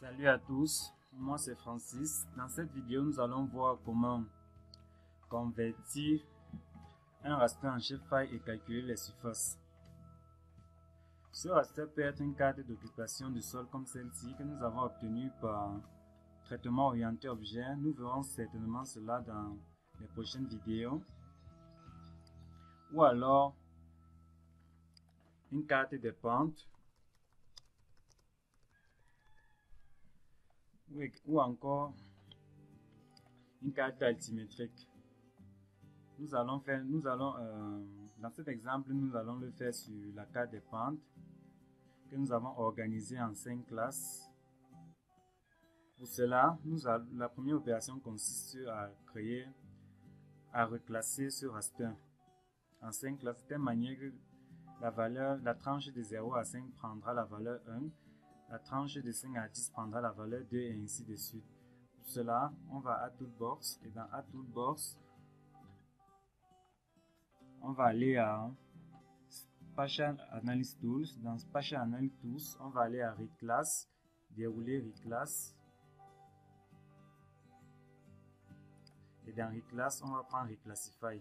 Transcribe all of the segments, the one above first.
Salut à tous, moi c'est Francis. Dans cette vidéo, nous allons voir comment convertir un raster en shapefile et calculer les surfaces. Ce raster peut être une carte d'occupation du sol comme celle-ci que nous avons obtenue par traitement orienté objet. Nous verrons certainement cela dans les prochaines vidéos. Ou alors une carte de pente. Ou encore une carte altimétrique. Dans cet exemple, nous allons le faire sur la carte des pentes que nous avons organisée en 5 classes. Pour cela, la première opération consiste à reclasser ce raster en 5 classes de telle manière que la tranche de 0 à 5 prendra la valeur 1. La tranche de 5 à 10 prendra la valeur 2 et ainsi de suite. Pour cela, on va à Toolbox et dans Toolbox, on va aller à Spatial Analysis Tools. Dans Spatial Analysis Tools, on va aller à Reclass, dérouler Reclass. Et dans Reclass, on va prendre Reclassify.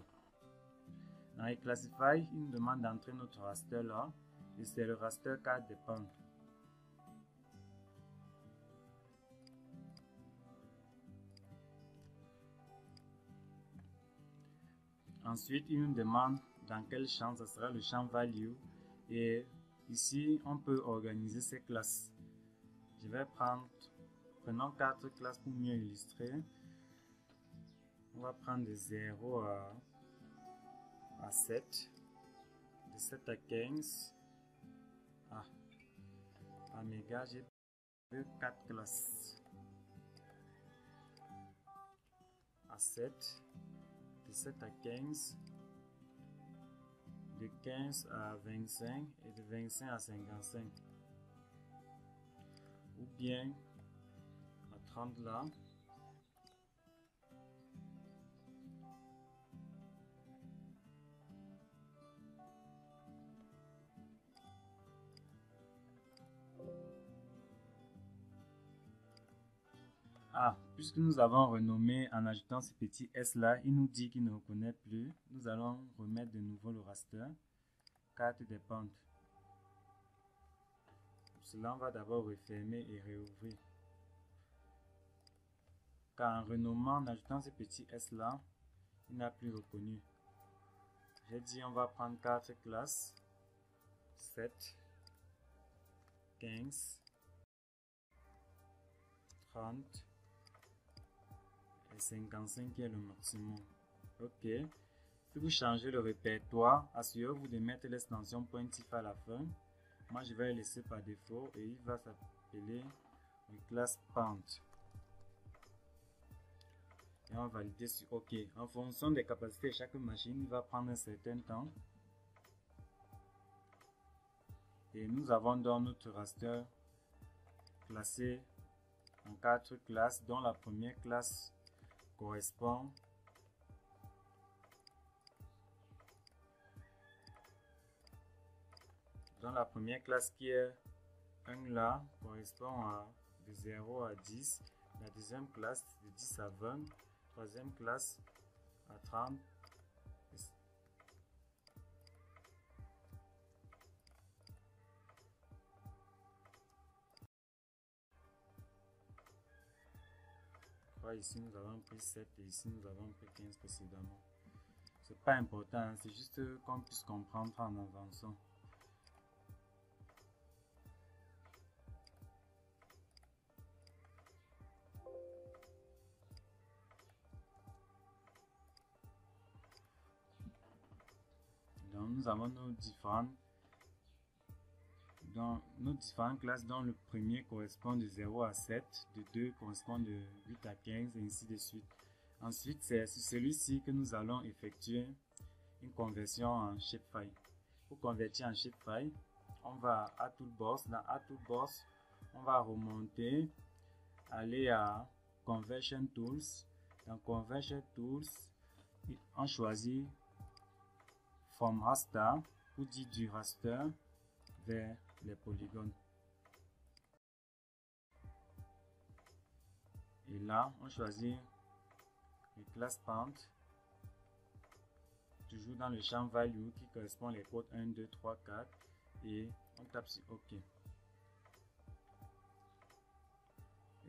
Dans Reclassify, il nous demande d'entrer notre raster là et c'est le raster carte de pente. Ensuite, il nous demande dans quel champ, ça sera le champ value. Et ici, on peut organiser ces classes. Je vais prenons 4 classes pour mieux illustrer. On va prendre de 0 à 7, de 7 à 15. À méga, j'ai 4 classes. À 7. De 7 à 15, de 15 à 25 et de 25 à 55, ou bien à 30 là. Puisque nous avons renommé en ajoutant ce petit S là, il nous dit qu'il ne reconnaît plus. Nous allons remettre de nouveau le raster, carte des pentes. Pour cela, on va d'abord refermer et réouvrir. Car en renommant, en ajoutant ce petit S là, il n'a plus reconnu. J'ai dit on va prendre 4 classes, 7, 15, 30, et 55 qui est le maximum. Ok. Si vous changez le répertoire, assurez-vous de mettre l'extension pointif à la fin. Moi, je vais le laisser par défaut et il va s'appeler classe pente. Et on va valider sur OK. En fonction des capacités de chaque machine, il va prendre un certain temps. Et nous avons dans notre raster classé en 4 classes, dont la première classe correspond qui est 1 là correspond à de 0 à 10, la deuxième classe de 10 à 20, troisième classe à 30, ici nous avons pris 7 et ici nous avons pris 15 précédemment. C'est pas important, c'est juste qu'on puisse comprendre en avançant. Donc nous avons nos différentes classes dont le premier correspond de 0 à 7, de 2 correspond de 8 à 15 et ainsi de suite. Ensuite, c'est sur celui-ci que nous allons effectuer une conversion en shapefile. Pour convertir en shapefile, on va à Toolbox. Dans Toolbox, on va remonter, aller à Conversion Tools. Dans Conversion Tools, on choisit From Raster pour dire du raster vers les polygones. Et là, on choisit les classes pente, toujours dans le champ value qui correspond les codes 1, 2, 3, 4 et on tape sur OK.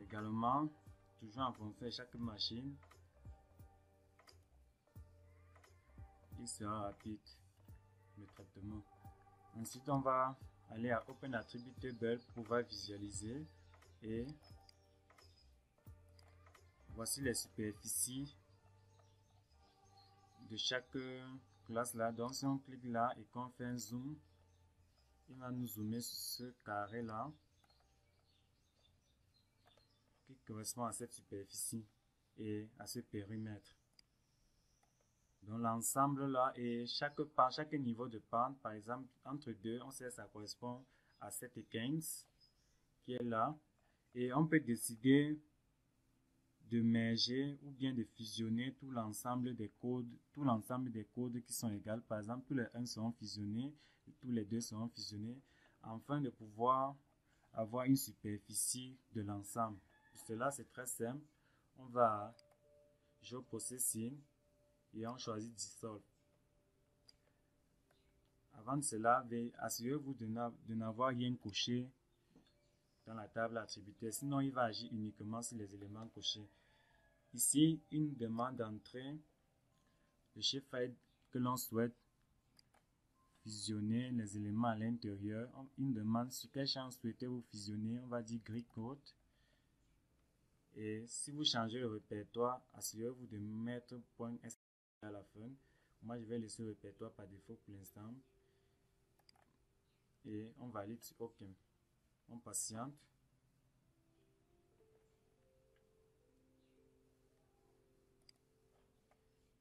Également, toujours en fonction de chaque machine, il sera rapide le traitement. Ensuite, on va aller à Open Attribute Table pour pouvoir visualiser et voici les superficies de chaque classe là. Donc si on clique là et qu'on fait un zoom, il va nous zoomer sur ce carré là qui correspond à cette superficie et à ce périmètre. Donc l'ensemble là et chaque niveau de pente, par exemple entre deux, on sait que ça correspond à 7 et 15 qui est là, et on peut décider de merger ou bien de fusionner tout l'ensemble des codes qui sont égaux. Par exemple, tous les 1 seront fusionnés, et tous les 2 seront fusionnés, afin de pouvoir avoir une superficie de l'ensemble. Pour cela, c'est très simple. On va à Job Processing et on choisit Dissolve. Avant de cela, assurez-vous de n'avoir rien coché dans la table attributaire, sinon il va agir uniquement sur les éléments cochés. Ici, une demande d'entrée, le chiffre que l'on souhaite fusionner les éléments à l'intérieur. Une demande sur quel champ souhaitez-vous fusionner, on va dire grid code. Et si vous changez le répertoire, assurez-vous de mettre .s à la fin. Moi, je vais laisser le répertoire par défaut pour l'instant. Et on valide sur OK. On patiente.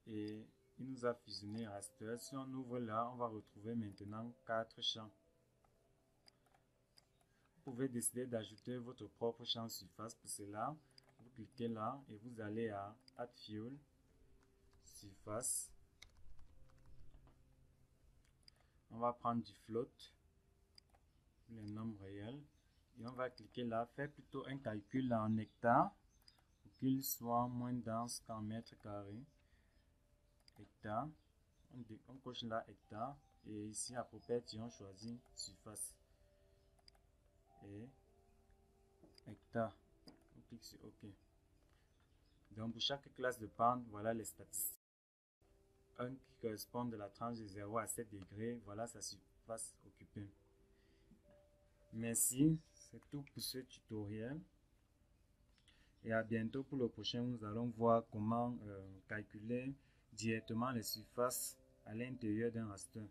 Et il nous a fusionné raster. Si on ouvre là, on va retrouver maintenant 4 champs. Vous pouvez décider d'ajouter votre propre champ surface. Pour cela, vous cliquez là et vous allez à Add Field, surface. On va prendre du float, les nombres réels, et on va cliquer là, faire plutôt un calcul en hectares pour qu'il soit moins dense qu'en mètres carrés. Hectare, on coche là hectare, et ici à propriété on choisit surface et hectare. On clique sur OK. Donc pour chaque classe de pente, voilà les statistiques. Un qui correspond de la tranche de 0 à 7 degrés, voilà sa surface occupée. Merci, c'est tout pour ce tutoriel. Et à bientôt pour le prochain. Nous allons voir comment calculer directement les surfaces à l'intérieur d'un raster.